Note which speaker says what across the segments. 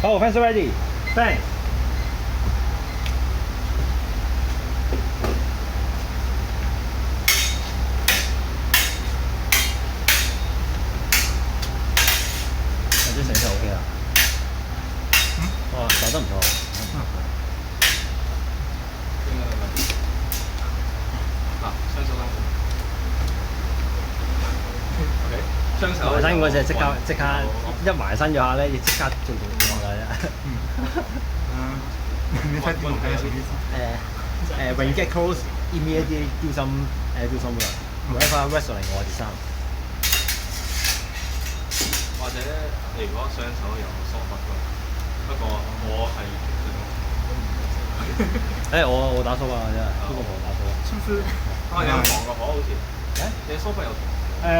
Speaker 1: 好，fans ready. Thanks. 啲成績 OK 啦。哦，手得唔錯。
Speaker 2: 雙手單，OK，雙手。
Speaker 1: 埋身嗰隻即刻一埋身咗下咧，要即刻做動作㗎啫。
Speaker 3: 你睇電腦睇下什麼意思
Speaker 1: ？When you get close, immediately do some whatever wrestling or some。
Speaker 2: 或者你如果雙手有疏忽嘅，不過我係
Speaker 1: 我打蘇啊，真係呢個我打蘇啊。
Speaker 3: 就是
Speaker 2: 你有堂嘅可好似？你疏忽有堂？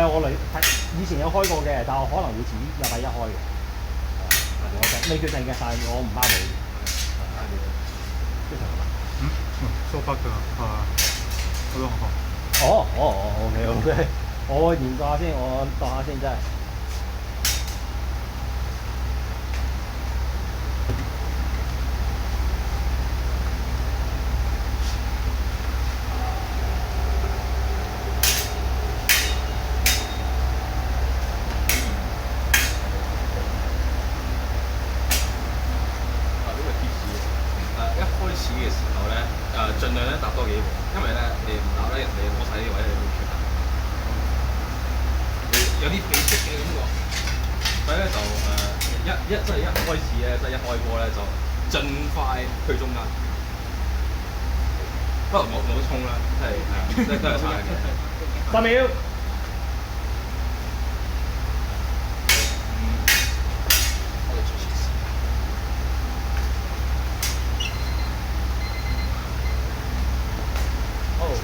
Speaker 1: 我嚟以前有開過嘅，但我可能會遲啲禮拜一開嘅。我未決定嘅，但係我唔包你。非常好。
Speaker 3: 說法的我都很好。
Speaker 1: OK，我研究下先，我度下先，真係。
Speaker 2: 一開始嘅時候咧，盡量咧搭多幾步，因為咧你唔搭咧，人哋攞晒啲位你會出㗎，有啲被逼嘅感覺。所以咧就即係一開始咧，即係一開波咧就盡快去中間。不過冇衝啦，即係都係差嘅。
Speaker 1: 10秒。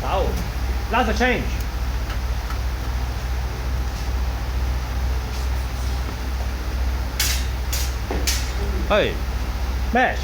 Speaker 1: 走 ，last change。係 ，match。